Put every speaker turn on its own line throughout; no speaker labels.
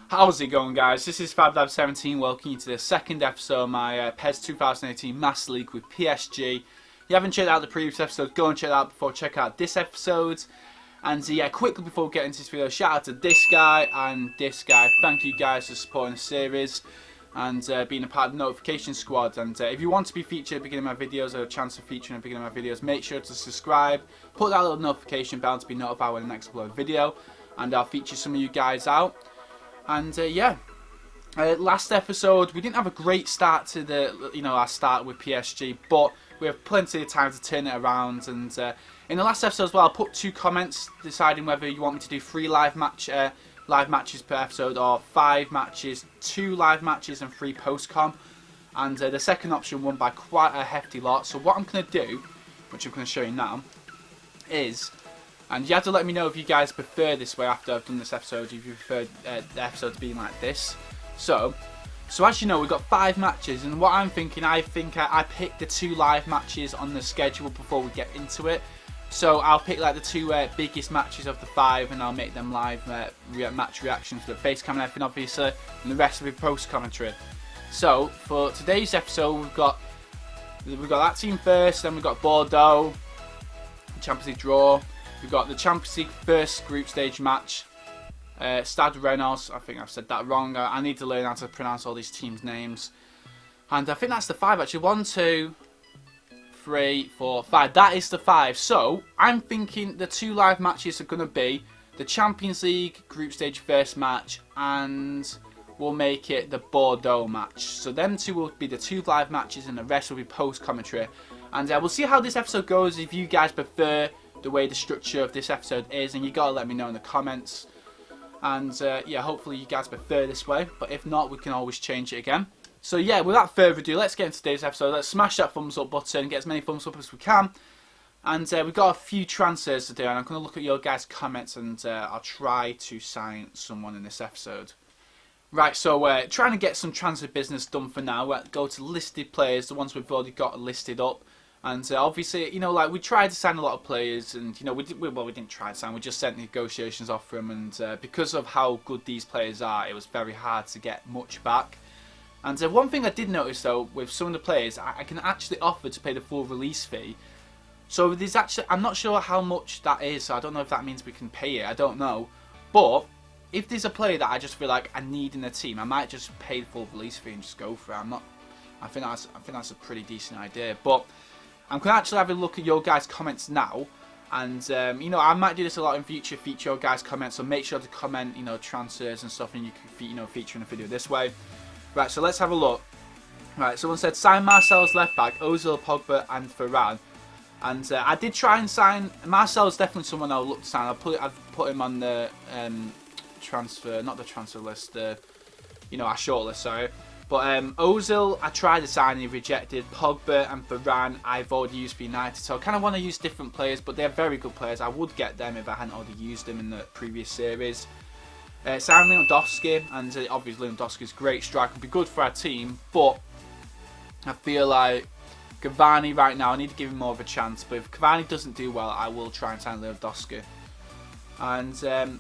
How's it going, guys? This is FabDab17. Welcome you to the second episode of my PES 2018 Master League with PSG. If you haven't checked out the previous episode, go and check it out before check out this episode. And yeah, quickly before we get into this video, shout out to this guy and this guy. Thank you guys for supporting the series and being a part of the notification squad. And if you want to be featured at the beginning of my videos, or a chance of featuring at the beginning of my videos, make sure to subscribe, put that little notification bell to be notified when the next upload video, and I'll feature some of you guys out. And yeah, last episode we didn't have a great start to the our start with PSG, but we have plenty of time to turn it around. And in the last episode as well, I put 2 comments deciding whether you want me to do 3 live matches per episode, or 5 matches, 2 live matches, and 3 post-com. And the second option won by quite a hefty lot. So what I'm going to do, which I'm going to show you now, is, and you have to let me know if you guys prefer this way after I've done this episode, if you prefer the episode to be like this. So as you know, we've got 5 matches, and what I'm thinking, I picked the 2 live matches on the schedule before we get into it. So I'll pick like the 2 biggest matches of the 5, and I'll make them live match reactions with the face cam and everything, obviously, and the rest will be post commentary. So for today's episode, we've got that team first, then we've got Bordeaux, Champions League draw. We've got the Champions League first group stage match. Stade Reynolds, I think I've said that wrong. I need to learn how to pronounce all these teams' names. And I think that's the 5 actually. 1, 2, 3, 4, 5. That is the 5. So I'm thinking the 2 live matches are going to be the Champions League group stage first match, and we'll make it the Bordeaux match. So them 2 will be the 2 live matches, and the rest will be post commentary. And we'll see how this episode goes. If you guys prefer the way the structure of this episode is, and you gotta let me know in the comments. And yeah, hopefully you guys prefer this way, but if not, we can always change it again. So yeah, without further ado, let's get into today's episode. Let's smash that thumbs up button, get as many thumbs up as we can. And we've got a few transfers to do, and I'm going to look at your guys' comments, and I'll try to sign someone in this episode. Right, so trying to get some transfer business done for now. We'll go to listed players, the ones we've already got listed up. And obviously, like, we tried to sign a lot of players, and we didn't try to sign. We just sent negotiations off for them, and because of how good these players are, it was very hard to get much back. And one thing I did notice though, with some of the players, I can actually offer to pay the full release fee. So there's actually, I'm not sure how much that is. So I don't know if that means we can pay it. I don't know. But if there's a player that I just feel like I need in the team, I might just pay the full release fee and just go for it. I think that's a pretty decent idea. But I'm going to actually have a look at your guys' comments now, and I might do this a lot in future, feature your guys' comments, so make sure to comment, transfers and stuff, and you can, feature in a video this way. Right, so let's have a look. Right, someone said sign Marcel's left back, Ozil, Pogba, and Varane, and I did try and sign Marcel's. Definitely someone I'll look to sign. I've put him on the transfer, not the transfer list, our short list, sorry. But Ozil, I tried to sign, he rejected. Pogba and Varane, I've already used for United. So I kind of want to use different players, but they're very good players. I would get them if I hadn't already used them in the previous series. Sign Lewandowski, and obviously Lewandowski's great striker, would be good for our team. But I feel like Cavani right now, I need to give him more of a chance. But if Cavani doesn't do well, I will try and sign Lewandowski. And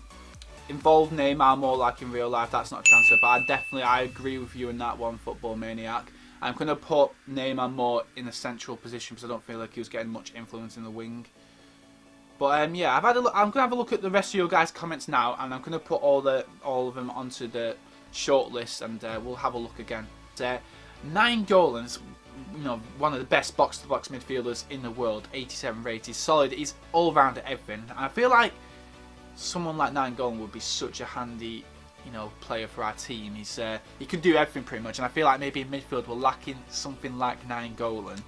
involve Neymar more like in real life. That's not a transfer, but I agree with you in that one, Football Maniac. I'm going to put Neymar more in a central position because I don't feel like he was getting much influence in the wing. But yeah, I'm going to have a look at the rest of your guys' comments now, and I'm going to put all of them onto the short list, and we'll have a look again. 9 Golan's, one of the best box-to-box midfielders in the world. 87 rated, he's solid, he's all round at everything. And I feel like someone like Nainggolan would be such a handy, player for our team. He can do everything pretty much, and I feel like maybe in midfield we're lacking something like Nainggolan.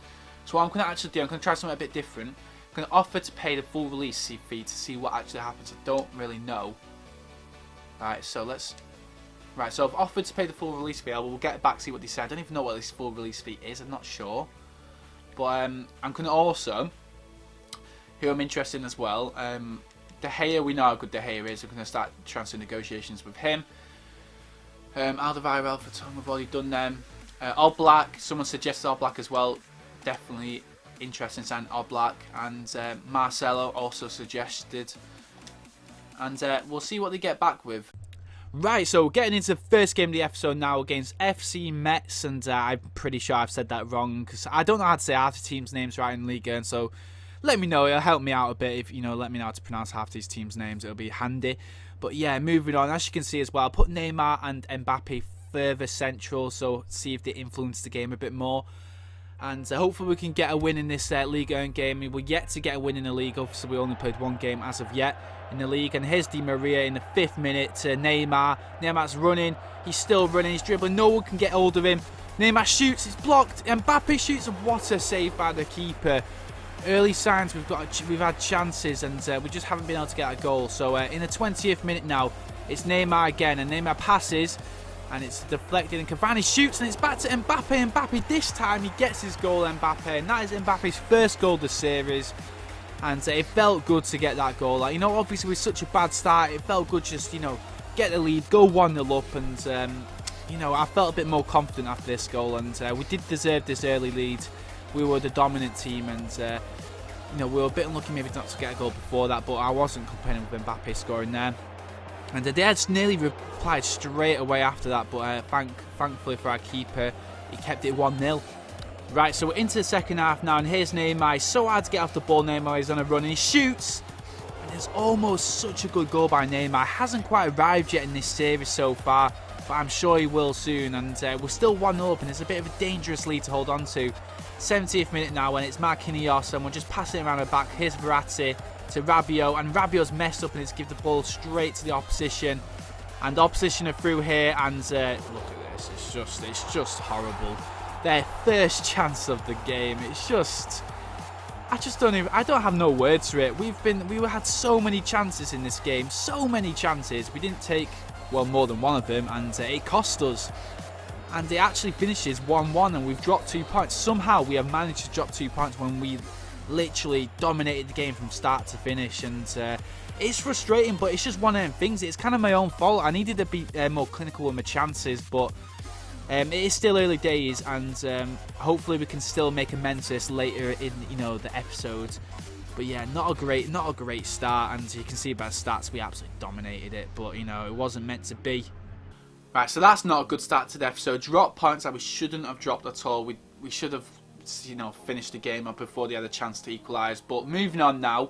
So what I'm going to actually do, I'm going to try something a bit different. I'm going to offer to pay the full release fee to see what actually happens. I don't really know. Right, so I've offered to pay the full release fee. We'll get back, see what they say. I don't even know what this full release fee is. I'm not sure. But I'm going to also, who I'm interested in as well, De Gea, we know how good De Gea is. We're going to start transfer negotiations with him. Alderweireld, Vertonghen, we've already done them. Oblak, someone suggested Oblak as well. Definitely interested in signing Oblak. And Marcelo also suggested. And we'll see what they get back with. Right, so getting into the first game of the episode now against FC Metz, and I'm pretty sure I've said that wrong because I don't know how to say half the teams' names right in Liga, and so let me know. It'll help me out a bit if let me know how to pronounce half these teams' names. It'll be handy. But yeah, moving on. As you can see as well, I put Neymar and Mbappe further central, so see if they influence the game a bit more. And hopefully we can get a win in this Liga game. We're yet to get a win in the league. Obviously, we only played one game as of yet in the league. And here's Di Maria in the 5th minute to Neymar. Neymar's running. He's still running. He's dribbling. No one can get hold of him. Neymar shoots. It's blocked. Mbappe shoots. What a save by the keeper. Early signs we've had chances, and we just haven't been able to get a goal. So in the 20th minute now, it's Neymar again, and Neymar passes. And it's deflected, and Cavani shoots, and it's back to Mbappe. Mbappe, this time, he gets his goal, Mbappe. And that is Mbappe's first goal of the series. And it felt good to get that goal. Like, obviously with such a bad start, it felt good just, get the lead, go 1-0 up. And, I felt a bit more confident after this goal. And we did deserve this early lead. We were the dominant team, and, we were a bit unlucky maybe not to get a goal before that. But I wasn't complaining with Mbappe scoring there. And they had nearly replied straight away after that, but thankfully for our keeper, he kept it 1-0. Right, so we're into the second half now, and here's Neymar. It's so hard to get off the ball. Neymar is on a run, and he shoots. And it's almost such a good goal by Neymar. Hasn't quite arrived yet in this series so far, but I'm sure he will soon. And we're still 1-0 up, and it's a bit of a dangerous lead to hold on to. 70th minute now, and it's Marquinhos, and we're just passing it around the back. Here's Verratti to Rabiot, and Rabiot's messed up, and it's give the ball straight to the opposition, and the opposition are through here, and look at this, it's just horrible. Their first chance of the game, I don't have no words for it. We had so many chances in this game, so many chances. We didn't take, well, more than one of them, and it cost us. And it actually finishes 1-1, and we've dropped 2 points. Somehow we have managed to drop 2 points when we literally dominated the game from start to finish, and it's frustrating, but it's just one of them things. It's kind of my own fault. I needed to be more clinical with my chances, but it is still early days, and hopefully we can still make amends to this later in the episodes. But yeah, not a great start, and you can see by the stats we absolutely dominated it, but it wasn't meant to be. Right, so that's not a good start to the episode. Drop points that we shouldn't have dropped at all. We should have finished the game up before they had a chance to equalise. But moving on now,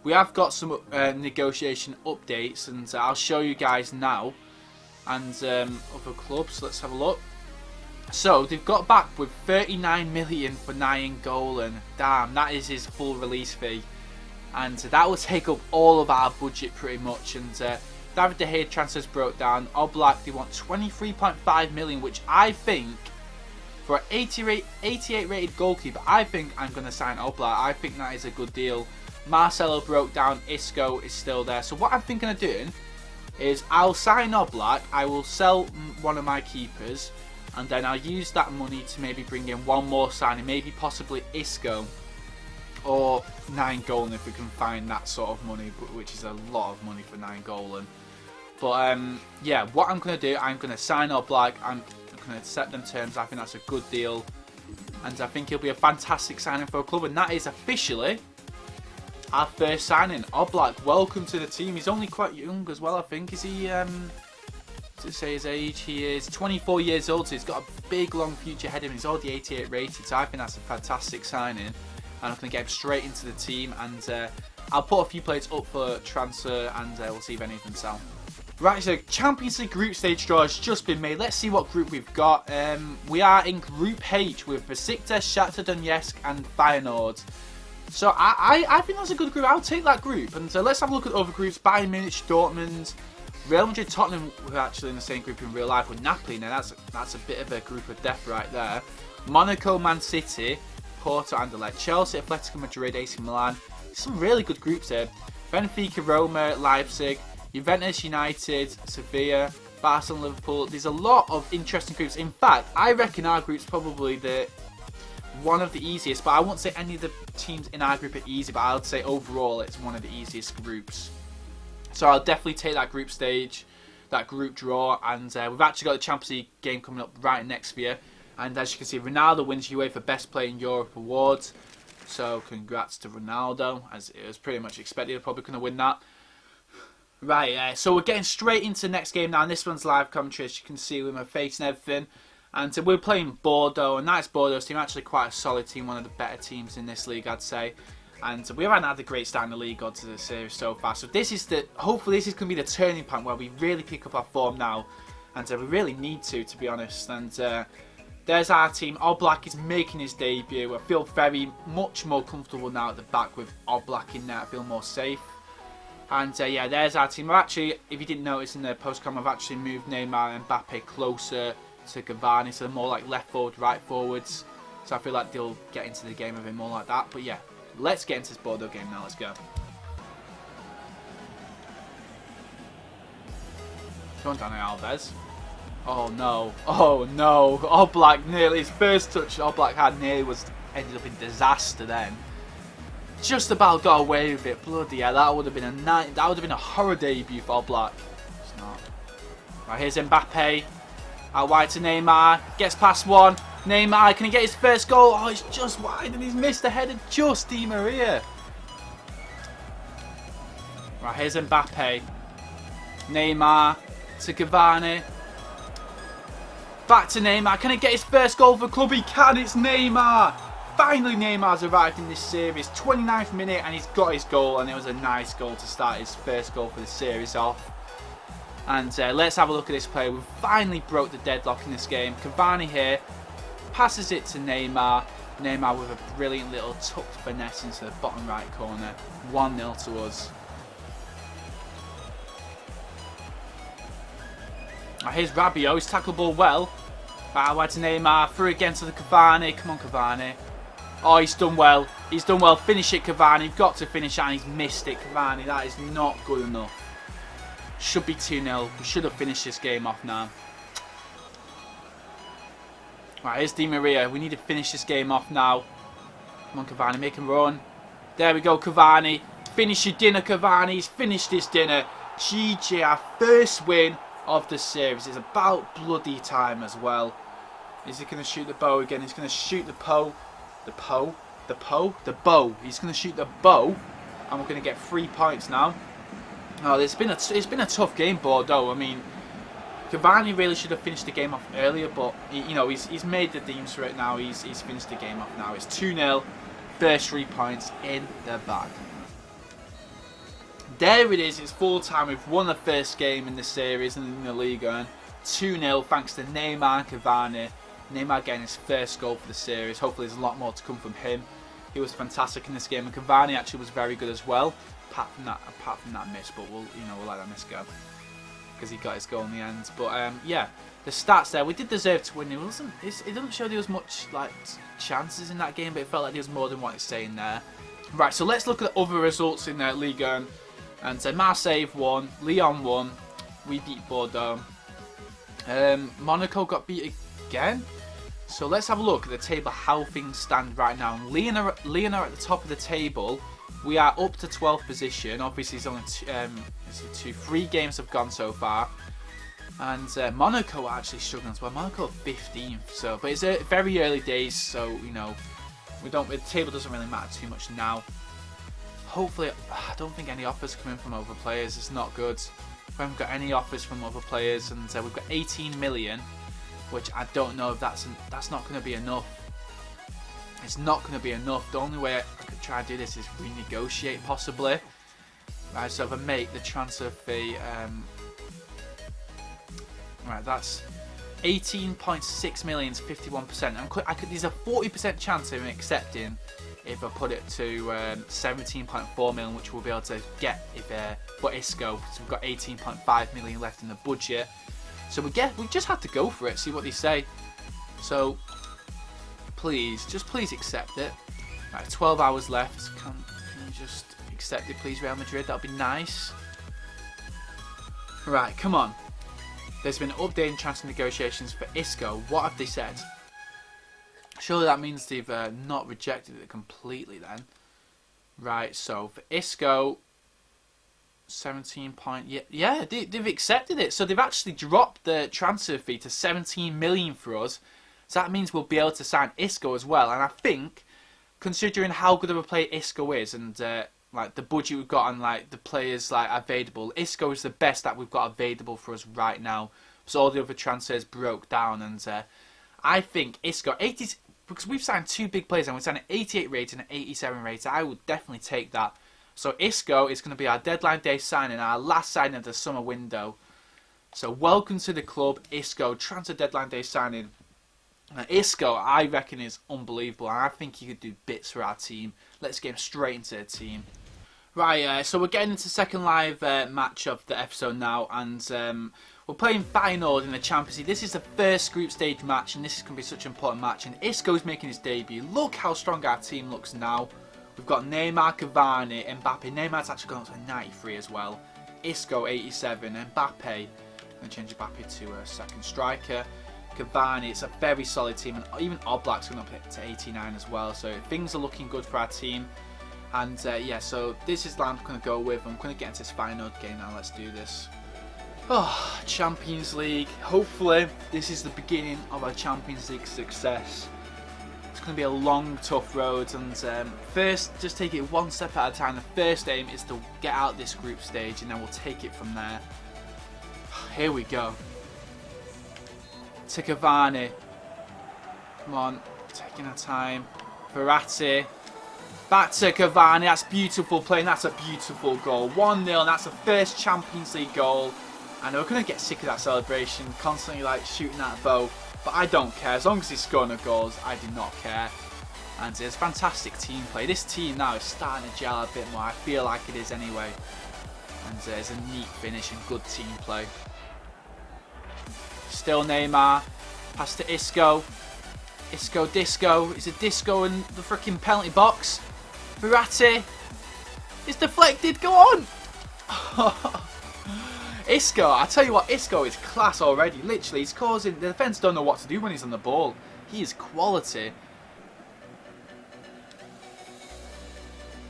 we have got some negotiation updates, and I'll show you guys now. And other clubs, let's have a look. So they've got back with 39 million for Nainggolan. Damn, that is his full release fee, and that will take up all of our budget pretty much. And David De Gea transfers broke down. Oblak, they want 23.5 million, which I think, for an 88 rated goalkeeper, I think I'm going to sign Oblak. I think that is a good deal. Marcelo broke down. Isco is still there. So what I'm thinking of doing is I'll sign Oblak. I will sell one of my keepers, and then I'll use that money to maybe bring in one more signing, maybe possibly Isco or Nainggolan if we can find that sort of money, which is a lot of money for Nainggolan. But yeah, what I'm going to do, I'm going to sign Oblak. I'm going to accept them terms. I think that's a good deal, and I think he'll be a fantastic signing for a club, and that is officially our first signing. Oblak, welcome to the team. He's only quite young as well, I think. Is he, to say his age, he is 24 years old, so he's got a big long future ahead of him. He's already 88 rated, so I think that's a fantastic signing, and I'm going to get him straight into the team, and I'll put a few players up for transfer, and we'll see if any of them sell. Right, so Champions League group stage draw has just been made. Let's see what group we've got. We are in Group H with Besiktas, Shakhtar Donetsk, and Feyenoord. So I think that's a good group. I'll take that group. And so let's have a look at the other groups. Bayern Munich, Dortmund, Real Madrid, Tottenham, who are actually in the same group in real life with Napoli. Now that's a bit of a group of death right there. Monaco, Man City, Porto, Anderlecht, Chelsea, Atletico Madrid, AC Milan. Some really good groups here. Benfica, Roma, Leipzig, Juventus, United, Sevilla, Barcelona, Liverpool. There's a lot of interesting groups. In fact, I reckon our group's probably one of the easiest, but I won't say any of the teams in our group are easy, but I would say overall it's one of the easiest groups. So I'll definitely take that group stage, that group draw, and we've actually got the Champions League game coming up right next year. And as you can see, Ronaldo wins UEFA Best Player in Europe awards. So congrats to Ronaldo, as it was pretty much expected. They're probably going to win that. Right, so we're getting straight into the next game now, and this one's live commentary, as you can see with my face and everything. And we're playing Bordeaux, and that's Bordeaux's team, actually quite a solid team, one of the better teams in this league, I'd say. And we haven't had a great start in the league or to the series so far, so this is hopefully this is going to be the turning point where we really pick up our form now. And we really need to be honest. And there's our team. Oblak is making his debut. I feel very much more comfortable now at the back with Oblak in there. I feel more safe. And yeah, there's our team. I've actually, if you didn't notice in the postcom, I've actually moved Neymar and Mbappe closer to Cavani, so they're more like left forward, right forwards. So I feel like they'll get into the game a bit more like that. But yeah, let's get into this Bordeaux game now. Let's go. Go on, Dani Alves. Oh no! Oh no! Oblak nearly, his first touch Oblak had nearly ended up in disaster then. Just about got away with it. Bloody hell, that would have been a horror debut for Oblak. It's not. Right, here's Mbappe. Out wide to Neymar. Gets past one. Neymar, can he get his first goal? Oh, it's just wide and he's missed the header just Di Maria. Right, here's Mbappe. Neymar to Cavani. Back to Neymar. Can he get his first goal for the club? He can. It's Neymar. Finally, Neymar's arrived in this series. 29th minute and he's got his goal. And it was a nice goal to start his first goal for the series off. And let's have a look at this play. We finally broke the deadlock in this game. Cavani here. Passes it to Neymar. Neymar with a brilliant little tucked finesse into the bottom right corner. 1-0 to us. Here's Rabiot. He's tackled the ball well. Right, wide to Neymar. Through again to the Cavani. Come on, Cavani. Oh, he's done well. He's done well. Finish it, Cavani. You've got to finish it and he's missed it, Cavani. That is not good enough. Should be 2-0. We should have finished this game off now. Right, here's Di Maria. We need to finish this game off now. Come on, Cavani. Make him run. There we go, Cavani. Finish your dinner, Cavani. He's finished his dinner. GG, our first win of the series. It's about bloody time as well. Is he going to shoot the bow again? He's going to shoot the bow. The bow. He's going to shoot the bow. And we're going to get 3 points now. Oh, it's been a tough game, Bordeaux. I mean, Cavani really should have finished the game off earlier, but you know he's made the deems for it now. He's finished the game off now. It's 2-0, first 3 points in the bag. There it is. It's full time. We've won the first game in the series and in the league, and 2-0 thanks to Neymar and Cavani. Neymar getting his first goal for the series. Hopefully, there's a lot more to come from him. He was fantastic in this game, and Cavani actually was very good as well. Apart from that miss, but we'll let that miss go because he got his goal in the end. But yeah, the stats there, we did deserve to win. It doesn't show there was much like chances in that game, but it felt like there was more than what it's saying there. Right, so let's look at the other results in Ligue 1. And Marseille won, Lyon won, we beat Bordeaux. Monaco got beat again. So let's have a look at the table, how things stand right now. Lyon are at the top of the table. We are up to 12th position. Obviously, it's only 3 games have gone so far. And Monaco are actually struggling as well. Monaco are 15th. So, but it's very early days, so you know, the table doesn't really matter too much now. Hopefully, I don't think any offers come in from other players. It's not good. We haven't got any offers from other players, and we've got 18 million, which I don't know if that's not going to be enough. It's not going to be enough. The only way I could try and do this is renegotiate, possibly. Right, so if I make the transfer fee, right, that's 18.6 million to 51%. There's a 40% chance of him accepting if I put it to 17.4 million, which we'll be able to get for Isco. So we've got 18.5 million left in the budget. So we just have to go for it, see what they say. So please accept it. Right, 12 hours left. Can you just accept it, please, Real Madrid? That would be nice. Right, come on. There's been an update in transfer negotiations for Isco. What have they said? Surely that means they've not rejected it completely then. Right, so for Isco, 17 point... Yeah, they've accepted it. So they've actually dropped the transfer fee to 17 million for us. So that means we'll be able to sign Isco as well. And I think, considering how good of a player Isco is, and like the budget we've got and like the players like available, Isco is the best that we've got available for us right now. So all the other transfers broke down, and I think Isco 80, because we've signed two big players and we signed an 88 rate and an 87 rate. I would definitely take that. So Isco is going to be our deadline day signing, our last signing of the summer window. So welcome to the club, Isco, transfer deadline day signing. Now, Isco, I reckon, is unbelievable, and I think he could do bits for our team. Let's get him straight into the team. Right, so we're getting into the second live match of the episode now, and we're playing Feyenoord in the Champions League. This is the first group stage match, and this is going to be such an important match. And Isco's making his debut. Look how strong our team looks now. We've got Neymar, Cavani, Mbappe. Neymar's actually gone up to 93 as well. Isco, 87. Mbappe, I'm going to change Mbappe to a second striker. Cavani, it's a very solid team, and even Oblak's going up to 89 as well. So things are looking good for our team. And yeah, so this is what I'm going to go with. I'm going to get into this Feyenoord game now. Let's do this. Oh, Champions League. Hopefully, this is the beginning of our Champions League success. It's going to be a long, tough road. And first, just take it one step at a time. The first aim is to get out this group stage, and then we'll take it from there. Here we go. To Cavani. Come on, taking our time. Verratti. Back to Cavani. That's beautiful play, and that's a beautiful goal. 1-0, and that's the first Champions League goal. I know we're going to get sick of that celebration, constantly like shooting that bow, but I don't care. As long as he's scoring the goals, I do not care. And it's fantastic team play. This team now is starting to gel a bit more. I feel like it is anyway. And it's a neat finish and good team play. Still Neymar. Pass to Isco. Isco, Disco. Is it Disco in the freaking penalty box? Verratti. It's deflected. Go on. Isco, I tell you what, Isco is class already. Literally, he's causing... The defence don't know what to do when he's on the ball. He is quality.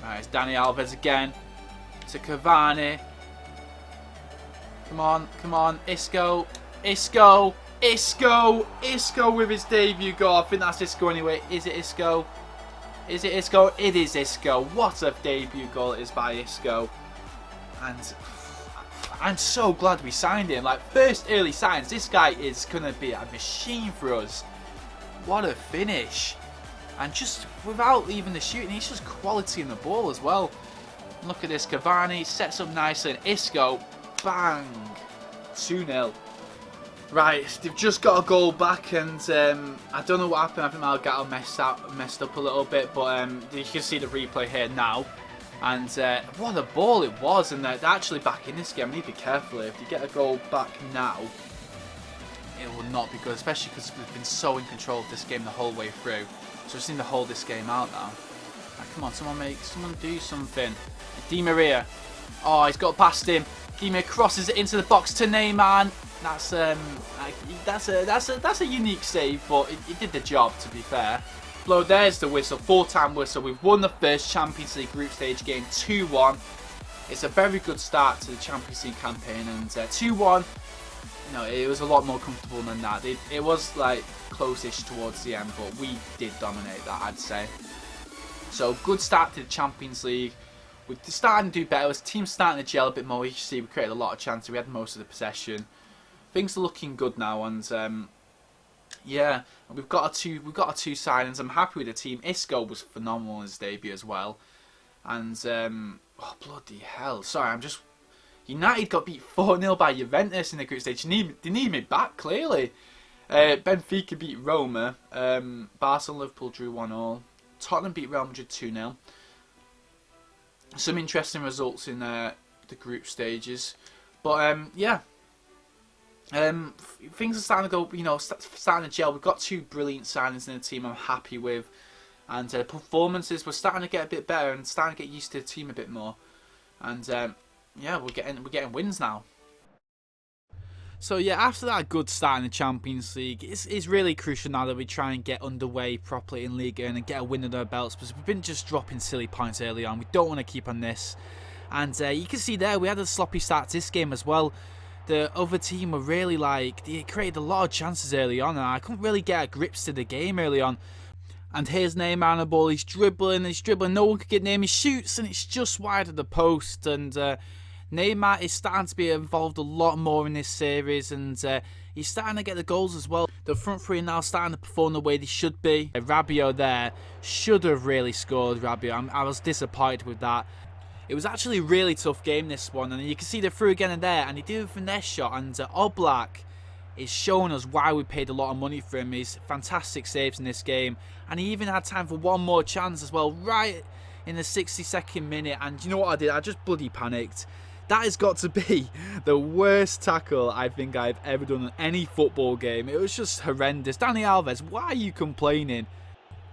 Right, it's Dani Alves again. To Cavani. Come on, come on. Isco. Isco. Isco. Isco with his debut goal. I think that's Isco anyway. Is it Isco? Is it Isco? It is Isco. What a debut goal it is by Isco. And... I'm so glad we signed him. Like, first early signs, this guy is going to be a machine for us. What a finish. And just without even the shooting, he's just quality in the ball as well. Look at this. Cavani sets up nicely. And Isco, bang. 2-0. Right, they've just got a goal back, and I don't know what happened. I think Malgato messed up a little bit, but you can see the replay here now. And what a ball it was, and they're actually back in this game. I need to be careful. If you get a goal back now, it will not be good, especially because we've been so in control of this game the whole way through. So we just need to hold this game out now. Right, come on, someone do something. Di Maria. Oh, he's got past him. Di Maria crosses it into the box to Neymar. That's a unique save, but it did the job, to be fair. Well, there's the whistle, full-time whistle. We've won the first Champions League group stage game 2-1. It's a very good start to the Champions League campaign, and 2-1, you know, it was a lot more comfortable than that. It was like close-ish towards the end, but we did dominate that, I'd say. So good start to the Champions League. We're starting to do better. The team's starting to gel a bit more. You can see we created a lot of chances. We had most of the possession. Things are looking good now, and yeah, we've got our two signings. I'm happy with the team. Isco was phenomenal in his debut as well, and oh bloody hell! Sorry, United got beat 4-0 by Juventus in the group stage. They need me back clearly. Benfica beat Roma. Barcelona, Liverpool drew 1-1. Tottenham beat Real Madrid 2-0. Some interesting results in the group stages, but yeah. Things are starting to go, you know, starting to gel. We've got two brilliant signings in the team I'm happy with. And performances, we're starting to get a bit better and starting to get used to the team a bit more. And yeah, we're getting wins now. So yeah, after that good start in the Champions League, it's really crucial now that we try and get underway properly in Liga and get a win under our belts, because we've been just dropping silly points early on. We don't want to keep on this. And you can see there, we had a sloppy start to this game as well. The other team were really they created a lot of chances early on, and I couldn't really get a grips to the game early on. And here's Neymar on the ball. He's dribbling. No one could get near him. He shoots, and it's just wide of the post. And Neymar is starting to be involved a lot more in this series, and he's starting to get the goals as well. The front three are now starting to perform the way they should be. Rabiot there should have really scored. Rabiot, I was disappointed with that. It was actually a really tough game, this one, and you can see they're through again and there, and he did a finesse shot, and Oblak is showing us why we paid a lot of money for him. He's fantastic saves in this game, and he even had time for one more chance as well, right in the 62nd minute, and you know what I did? I just bloody panicked. That has got to be the worst tackle I think I've ever done in any football game. It was just horrendous. Dani Alves, why are you complaining?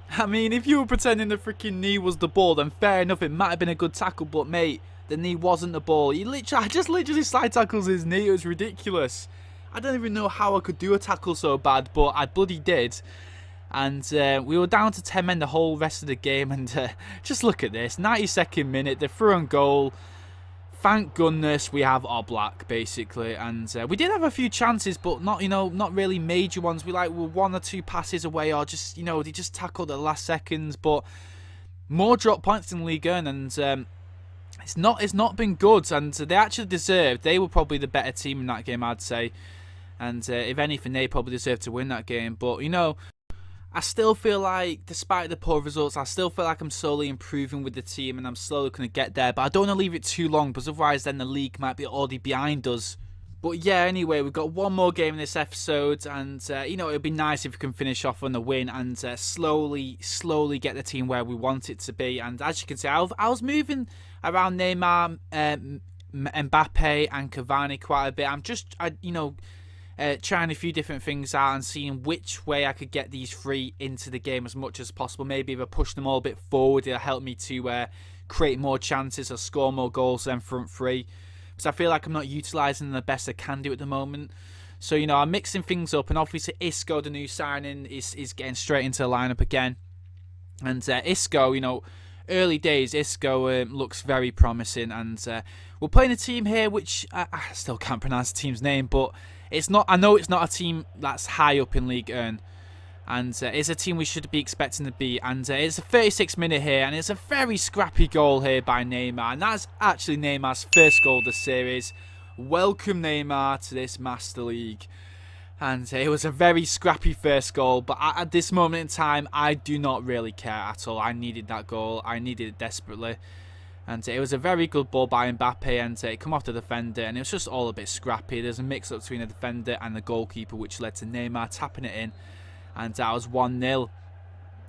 I mean, if you were pretending the freaking knee was the ball, then fair enough, it might have been a good tackle, but mate, the knee wasn't the ball. I just literally slide tackles his knee. It was ridiculous. I don't even know how I could do a tackle so bad, but I bloody did. And we were down to 10 men the whole rest of the game, and just look at this. 92nd minute, they're through on goal. Thank goodness we have Oblak, basically, and we did have a few chances, but not really major ones. We were one or two passes away, or just they just tackled at the last seconds. But more drop points in Ligue 1, and it's not been good. And they actually deserved. They were probably the better team in that game, I'd say. And if anything, they probably deserved to win that game. But I still feel like, despite the poor results, I still feel like I'm slowly improving with the team, and I'm slowly going to get there. But I don't want to leave it too long, because otherwise then the league might be already behind us. But yeah, anyway, we've got one more game in this episode, and it would be nice if we can finish off on the win and slowly get the team where we want it to be. And as you can see, I was moving around Neymar, Mbappe, and Cavani quite a bit. I'm just, trying a few different things out and seeing which way I could get these three into the game as much as possible. Maybe if I push them all a bit forward, it'll help me to create more chances or score more goals than front three. Because I feel like I'm not utilising them the best I can do at the moment. So, I'm mixing things up. And obviously Isco, the new signing, is getting straight into the lineup again. And Isco, early days, Isco looks very promising. And we're playing a team here which I still can't pronounce the team's name, but it's not. I know it's not a team that's high up in Ligue 1, and it's a team we should be expecting to be. And it's a 36th minute here, and it's a very scrappy goal here by Neymar, and that's actually Neymar's first goal of the series. Welcome Neymar to this Master League, and it was a very scrappy first goal. But at this moment in time, I do not really care at all. I needed that goal. I needed it desperately. And it was a very good ball by Mbappe, and it come off the defender, and it was just all a bit scrappy. There's a mix-up between the defender and the goalkeeper, which led to Neymar tapping it in, and that was 1-0.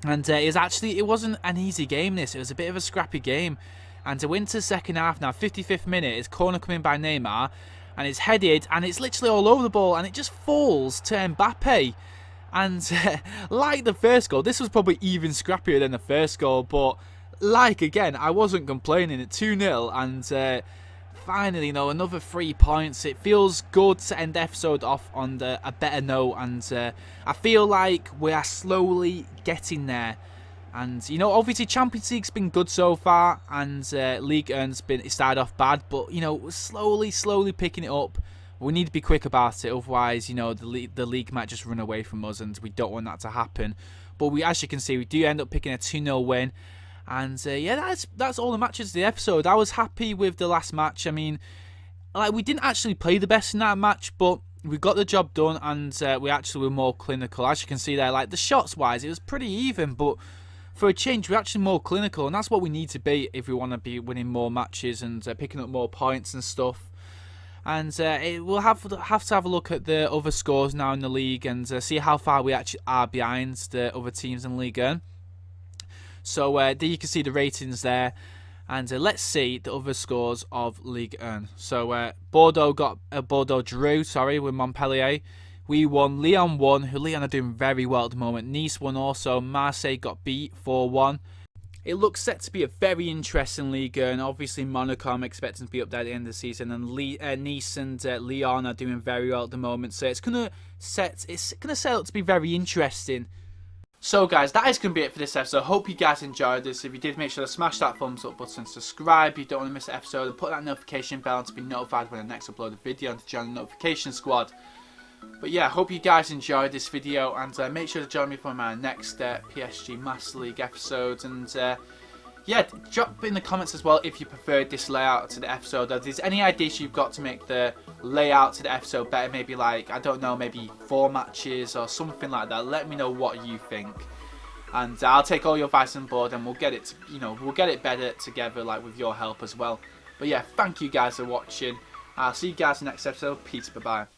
And it wasn't an easy game, this. It was a bit of a scrappy game. And to win to the second half now, 55th minute, it's corner coming by Neymar, and it's headed, and it's literally all over the ball, and it just falls to Mbappe. And like the first goal, this was probably even scrappier than the first goal, but again, I wasn't complaining at 2-0, and finally, another 3 points. It feels good to end the episode off on a better note, and I feel like we are slowly getting there. And obviously Champions League's been good so far, and League 1's it started off bad, but we're slowly picking it up. We need to be quick about it, otherwise the league might just run away from us, and we don't want that to happen. But as you can see, we do end up picking a 2-0 win. And yeah, that's all the matches of the episode. I was happy with the last match. I mean, we didn't actually play the best in that match, but we got the job done, and we actually were more clinical. As you can see there, the shots wise, it was pretty even, but for a change, we're actually more clinical, and that's what we need to be if we want to be winning more matches and picking up more points and stuff. And we'll have to have a look at the other scores now in the league and see how far we actually are behind the other teams in Ligue 1. So there you can see the ratings there, and let's see the other scores of Ligue 1. So Bordeaux drew with Montpellier. We won, Lyon won, who Lyon are doing very well at the moment. Nice won also, Marseille got beat 4-1. It looks set to be a very interesting Ligue 1. Obviously Monaco I'm expecting to be up there at the end of the season, and Nice and Lyon are doing very well at the moment. So it's gonna set up to be very interesting. So guys, that is going to be it for this episode. Hope you guys enjoyed this. If you did, make sure to smash that thumbs up button, subscribe if you don't want to miss an episode, and put that notification bell on to be notified when the next uploaded video and to join the notification squad. But yeah, hope you guys enjoyed this video, and make sure to join me for my next PSG Master League episodes. And yeah, drop in the comments as well if you preferred this layout to the episode. If there's any ideas you've got to make the layout to the episode better, maybe like, I don't know, maybe 4 matches or something like that, let me know what you think. And I'll take all your advice on board, and we'll get it, we'll get it better together, like with your help as well. But yeah, thank you guys for watching. I'll see you guys in the next episode. Peace, bye bye.